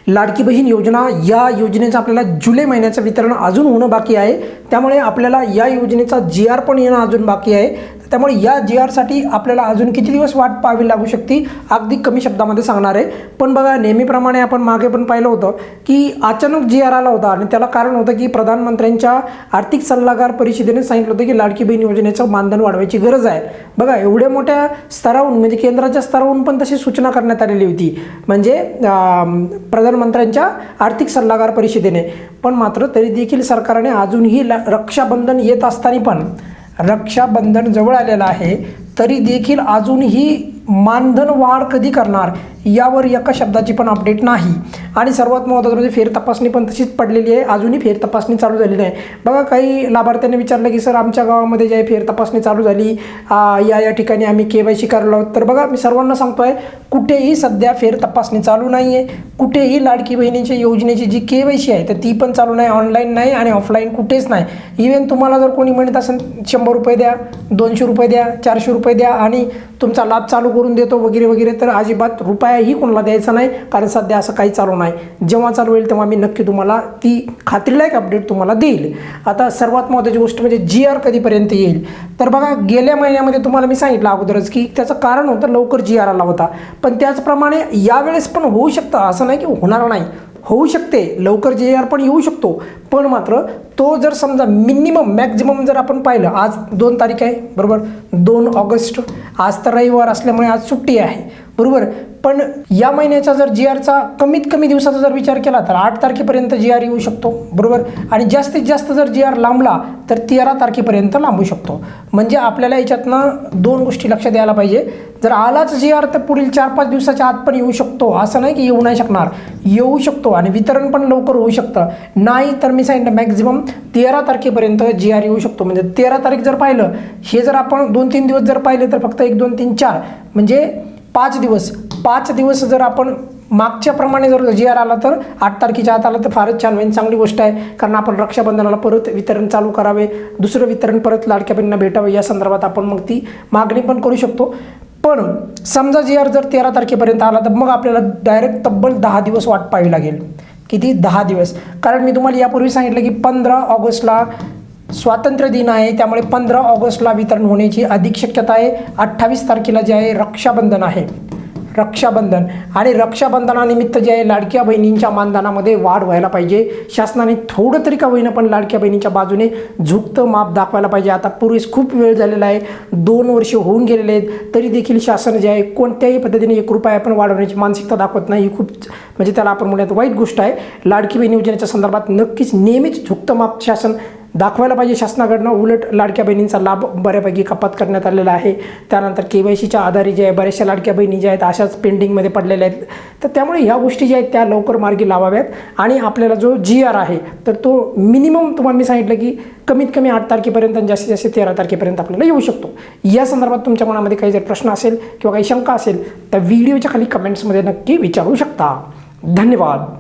लाडकी बहीण योजना या योजनेचं आपल्याला जुलै महिन्याचं वितरण अजून होणं बाकी आहे, त्यामुळे आपल्याला या योजनेचा GR पण येणं अजून बाकी आहे। त्यामुळे या GRसाठी आपल्याला अजून किती दिवस वाट पाहावी लागू शकते अगदी कमी शब्दामध्ये सांगणार आहे। पण बघा, नेहमीप्रमाणे आपण मागे पण पाहिलं होतं की अचानक GR आला होता आणि त्याला कारण होतं की प्रधानमंत्र्यांच्या आर्थिक सल्लागार परिषदेने सांगितलं होतं की लाडकी बहीण योजनेचं मानधन वाढवायची गरज आहे। बघा, एवढ्या मोठ्या स्तरावरून म्हणजे केंद्राच्या स्तरावरून पण तशी सूचना करण्यात आलेली होती, म्हणजे प्रधानमंत्र्यांच्या आर्थिक सल्लागार परिषदेने। पण मात्र तरी देखील सरकारने अजूनही रक्षाबंधन येत असताना पण रक्षाबंधन जवळ आलेलं आहे तरी देखील अजूनही मानधन वाढ कधी करणार यावर एका शब्दाची पण अपडेट नाही। आणि सर्वात महत्त्वाचं म्हणजे फेर तपासणी पण तशीच पडलेली आहे, अजूनही फेर तपासणी चालू झाली नाही। बघा, काही लाभार्थ्यांनी विचारलं की सर आमच्या गावामध्ये जे आहे फेर तपासणी चालू झाली, या ठिकाणी आम्ही KYC करलो आहोत। तर बघा, मी सर्वांना सांगतोय कुठेही सध्या फेर तपासणी चालू नाही आहे, कुठेही लाडकी बहिणीच्या योजनेची जी KYC आहे तर ती पण चालू नाही, ऑनलाईन नाही आणि ऑफलाईन कुठेच नाही। इव्हन तुम्हाला जर कोणी म्हणत असेल 100 रुपये द्या, 200 रुपये द्या, 400 रुपये द्या आणि तुमचा लाभ चालू करून देतो वगैरे वगैरे, तर अजिबात रुपयाही कोणाला द्यायचा नाही, कारण सध्या असं काही चालू नाही। जेव्हा चालू होईल तेव्हा मी नक्की तुम्हाला ती खात्रीलायक अपडेट तुम्हाला देईल। आता सर्वात महत्त्वाची गोष्ट म्हणजे GR कधीपर्यंत येईल, तर बघा गेल्या महिन्यामध्ये तुम्हाला मी सांगितलं अगोदरच की त्याचं कारण होतं लवकर GR आला होता, पण त्याचप्रमाणे यावेळेस पण होऊ शकतं, असं नाही की होणार नाही, होऊ शकते लवकर GR पण येऊ शकतो। पण मात्र तो जर समजा मिनिमम मॅक्झिमम जर आपण पाहिलं, आज 2 तारीख आहे बरोबर, 2 ऑगस्ट, आज तर रविवार असल्यामुळे आज सुट्टी आहे बरोबर। पण या महिन्याचा जर GRचा कमीत कमी दिवसाचा जर विचार केला तर 8 तारखेपर्यंत GR येऊ शकतो बरोबर, आणि जास्तीत जास्त जर GR लांबला तर 13 तारखेपर्यंत लांबू शकतो। म्हणजे आपल्याला याच्यातनं 2 गोष्टी लक्षात द्यायला पाहिजे, जर आलाच GR तर पुढील 4-5 दिवसाच्या आत पण येऊ शकतो, असं नाही की येऊ नाही शकणार, येऊ शकतो आणि वितरण पण लवकर होऊ शकतं। नाही तर मी सांगितलं मॅक्झिमम 13 तारखेपर्यंत GR येऊ शकतो। म्हणजे 13 तारीख जर पाहिलं, हे जर आपण 2-3 दिवस जर पाहिले तर फक्त 1, 2, 3, 4 म्हणजे 5 दिवस जर आपण मागच्या प्रमाणे जर GR आला तर 8 तारखेच्या आत आला तर फारच छान होईल, चांगली गोष्ट आहे। कारण आपण रक्षाबंधनाला परत वितरण चालू करावे, दुसरं वितरण परत लाडक्या बहिणींना भेटावं, या संदर्भात आपण मग ती मागणी पण करू शकतो। पण समजा GR जर 13 तारखेपर्यंत आला तर मग आपल्याला डायरेक्ट तब्बल 10 दिवस वाट पाहावी लागेल। किती? 10 दिवस। कारण मी तुम्हाला यापूर्वी सांगितलं की 15 ऑगस्टला स्वातंत्र्य दिन आहे, त्यामुळे 15 ऑगस्टला वितरण होण्याची अधिक शक्यता आहे। 28 तारखेला जे आहे रक्षाबंधन आहे, रक्षाबंधन, आणि रक्षाबंधनानिमित्त जे आहे लाडक्या बहिणींच्या मानधनामध्ये वाढ व्हायला पाहिजे। शासनाने थोडं तरी का होईना पण लाडक्या बहिणींच्या बाजूने झुकतं माप दाखवायला पाहिजे। आता पूर्वीच खूप वेळ झालेला आहे, 2 वर्ष होऊन गेलेले आहेत, तरी देखील शासन जे आहे कोणत्याही पद्धतीने 1 रुपया पण वाढवण्याची मानसिकता दाखवत नाही। ही खूप म्हणजे त्याला आपण म्हणूयात वाईट गोष्ट आहे। लाडकी बहीण योजनेच्या संदर्भात नक्कीच नेहमीच झुकतं माप शासन दाखवायला पाहिजे शासनाकडनं। उलट लाडक्या बहिणींचा लाभ बऱ्यापैकी कपात करण्यात आलेला आहे। त्यानंतर KYCच्या आधारे जे आहे बऱ्याचशा लाडक्या बहिणी ज्या आहेत अशाच पेंडिंगमध्ये पडलेल्या आहेत, तर त्यामुळे ह्या गोष्टी ज्या आहेत त्या लवकर मार्गी लावाव्यात। आणि आपल्याला जो GR आहे तर तो मिनिमम तुम्हाला मी सांगितलं की कमीत कमी 8 तारखेपर्यंत आणि जास्तीत जास्त 13 तारखेपर्यंत आपल्याला येऊ शकतो। या संदर्भात तुमच्या मनामध्ये काही जर प्रश्न असेल किंवा काही शंका असेल तर व्हिडिओच्या खाली कमेंट्समध्ये नक्की विचारू शकता। धन्यवाद।